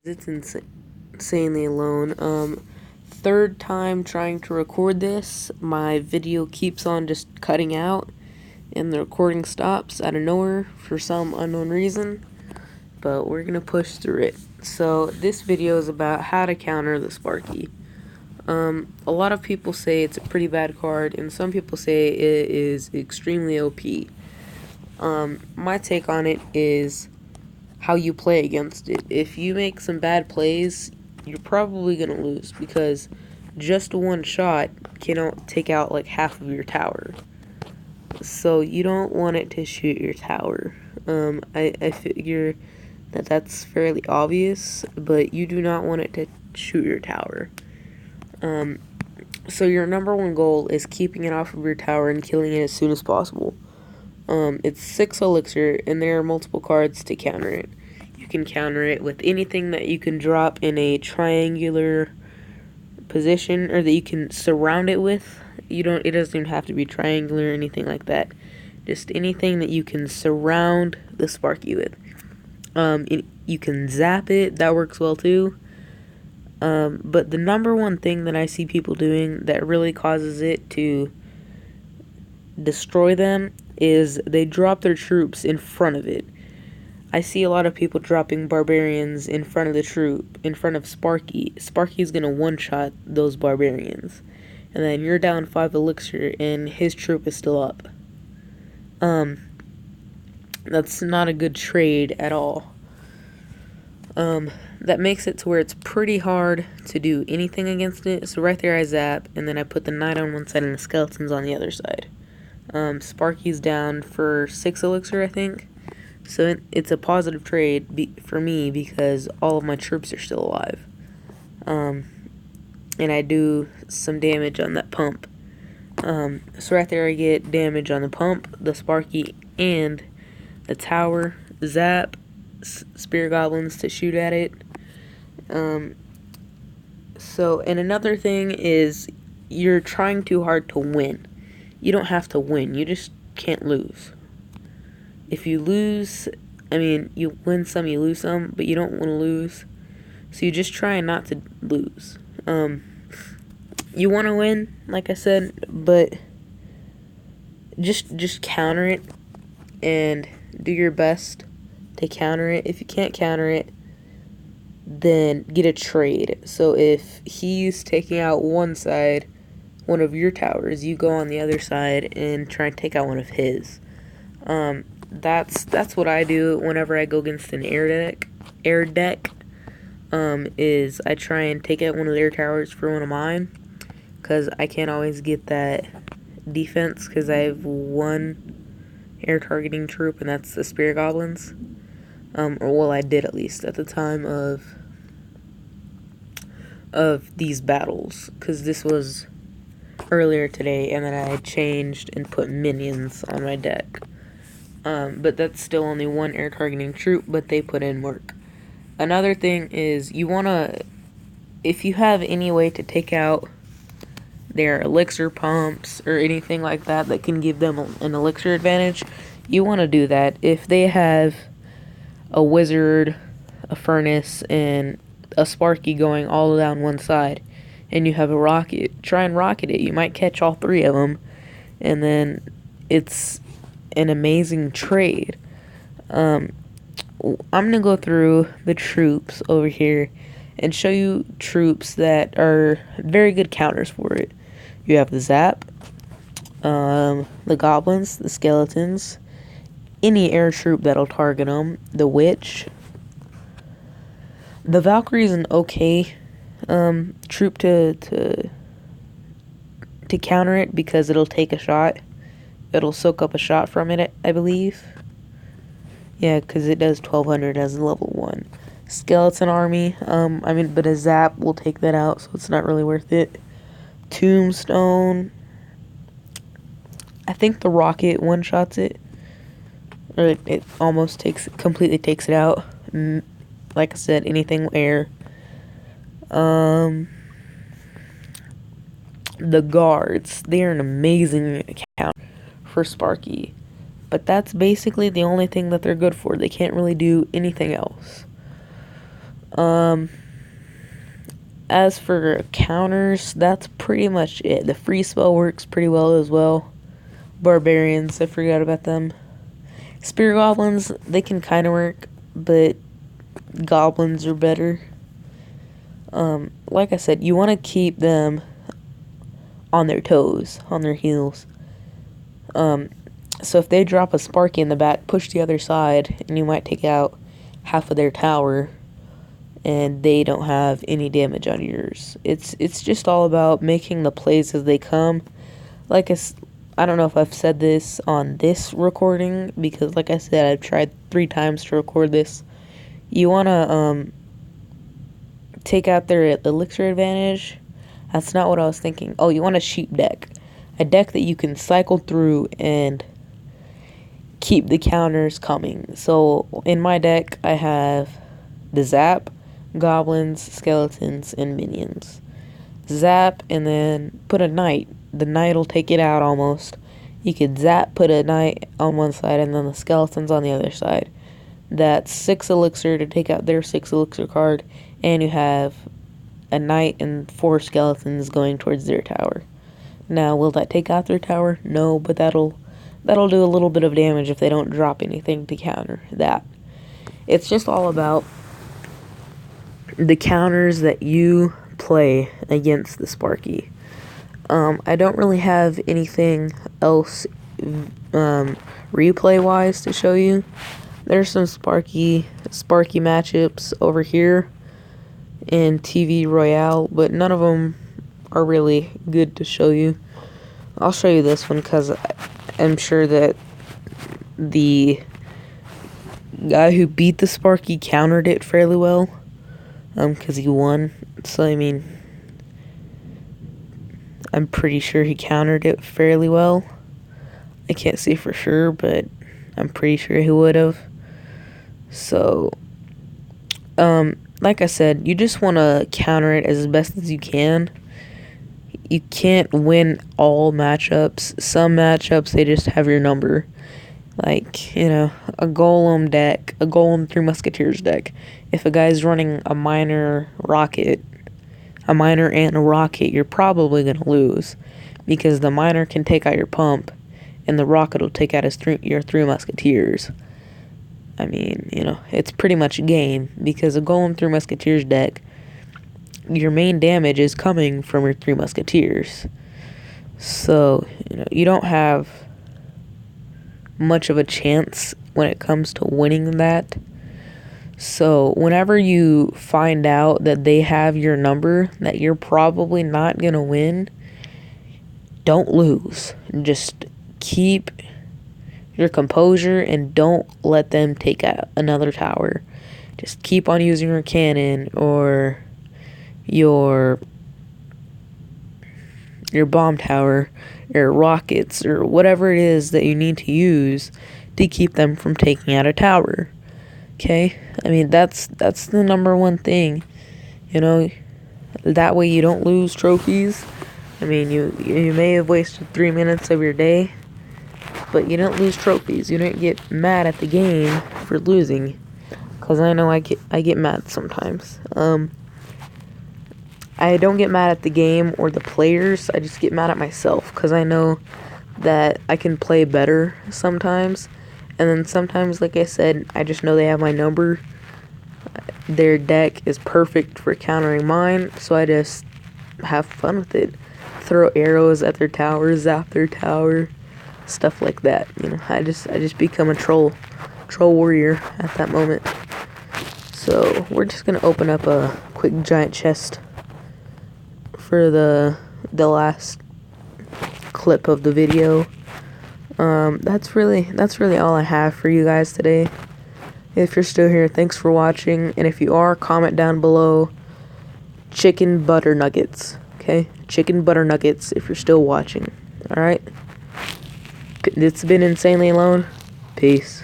It's insanely alone. Third time trying to record this, my video keeps on just cutting out, and the recording stops out of nowhere for some unknown reason, but we're gonna push through it. So this video is about how to counter the Sparky. A lot of people say it's a pretty bad card, and some people say it is extremely OP. My take on it is how you play against it. If you make some bad plays, you're probably gonna lose because just one shot can take out like half of your tower. So you don't want it to shoot your tower. I figure that that's fairly obvious, but you do not want it to shoot your tower. So your number one goal is keeping it off of your tower and killing it as soon as possible. It's 6 elixir, and there are multiple cards to counter it. You can counter it with anything that you can drop in a triangular position, or that you can surround it with. It doesn't even have to be triangular or anything like that. Just anything that you can surround the Sparky with. You can zap it, that works well too. But the number one thing that I see people doing that really causes it to destroy them is they drop their troops in front of it. I see a lot of people dropping barbarians in front of the troop, in front of Sparky. Sparky's gonna one-shot those barbarians. And then you're down 5 elixir and his troop is still up. That's not a good trade at all. That makes it to where it's pretty hard to do anything against it. So right there I zap, and then I put the knight on one side and the skeletons on the other side. Sparky's down for 6 elixir, I think. So it's a positive trade for me because all of my troops are still alive. And I do some damage on that pump. So right there I get damage on the pump, the Sparky, and the tower. Zap, spear goblins to shoot at it. And another thing is you're trying too hard to win. You don't have to win, you just can't lose. If you lose, you win some, you lose some, but you don't want to lose. So you just try not to lose. You want to win, like I said, but just counter it and do your best to counter it. If you can't counter it, then get a trade. So if he's taking out one of your towers, you go on the other side and try and take out one of his. That's what I do whenever I go against an air deck. Is I try and take out one of their towers for one of mine, because I can't always get that defense because I have one air targeting troop, and that's the spear goblins. I did, at least at the time of these battles, because this was earlier today, and then I changed and put minions on my deck. But that's still only one air targeting troop, but they put in work. Another thing is if you have any way to take out their elixir pumps or anything like that that can give them an elixir advantage, you want to do that. If they have a wizard, a furnace, and a Sparky going all down one side, and you have a rocket, try and rocket it. You might catch all 3 of them, and then it's an amazing trade. I'm gonna go through the troops over here and show you troops that are very good counters for it. You have the zap, the goblins, the skeletons, any air troop that'll target them, the witch. The Valkyrie is an okay troop to counter it because it'll take a shot. It'll soak up a shot from it, I believe. Yeah, because it does 1200 as a level 1. Skeleton army, but a zap will take that out, so it's not really worth it. Tombstone. I think the rocket one-shots it. Or it almost completely takes it out. Like I said, anything air. The guards, they are an amazing account for Sparky, but that's basically the only thing that they're good for. They can't really do anything else. As for counters, that's pretty much it. The free spell works pretty well as well. Barbarians, I forgot about them. Spear goblins, they can kind of work, but goblins are better. Like I said, you want to keep them on their toes, on their heels. So if they drop a Sparky in the back, push the other side, and you might take out half of their tower, and they don't have any damage on yours. It's just all about making the plays as they come. I don't know if I've said this on this recording, because like I said, I've tried 3 times to record this. You want to take out their elixir advantage. That's not what I was thinking. Oh, you want a sheep deck. A deck that you can cycle through and keep the counters coming. So in my deck, I have the zap, goblins, skeletons, and minions. Zap, and then put a knight. The knight will take it out almost. You could zap, put a knight on one side, and then the skeletons on the other side. That's 6 elixir to take out their 6 elixir card, and you have a knight and 4 skeletons going towards their tower. Now, will that take out their tower? No, but that'll do a little bit of damage if they don't drop anything to counter that. It's just all about the counters that you play against the Sparky. I don't really have anything else replay-wise to show you. There's some Sparky matchups over here in TV Royale, but none of them are really good to show you. I'll show you this one because I'm sure that the guy who beat the Sparky countered it fairly well, because he won. So I mean, I'm pretty sure he countered it fairly well. I can't say for sure, but I'm pretty sure he would have. So, like I said, you just want to counter it as best as you can. You can't win all matchups. Some matchups, they just have your number. Like, you know, a golem deck, a golem 3 musketeers deck. If a guy's running a miner and a rocket, you're probably going to lose. Because the miner can take out your pump, and the rocket will take out your 3 musketeers. I mean, you know, it's pretty much a game. Because a golem 3 musketeers deck, your main damage is coming from your 3 musketeers. So, you know, you don't have much of a chance when it comes to winning that. So whenever you find out that they have your number, that you're probably not going to win, don't lose. Just keep your composure and don't let them take out another tower. Just keep on using your cannon or your bomb tower or rockets or whatever it is that you need to use to keep them from taking out a tower. Okay? I mean, that's the number one thing. You know, that way you don't lose trophies. I mean, you may have wasted 3 minutes of your day, but you don't lose trophies. You don't get mad at the game for losing, because I know I get mad sometimes. I don't get mad at the game or the players. I just get mad at myself, because I know that I can play better sometimes. And then sometimes, like I said, I just know they have my number. Their deck is perfect for countering mine, so I just have fun with it. Throw arrows at their tower, zap their tower, stuff like that. You know, I just become a troll warrior at that moment. So we're just gonna open up a quick giant chest for the last clip of the video. That's really all I have for you guys today. If you're still here, thanks for watching, and if you are, comment down below chicken butter nuggets. Okay, chicken butter nuggets if you're still watching. All right, it's been Insanely Alone. Peace.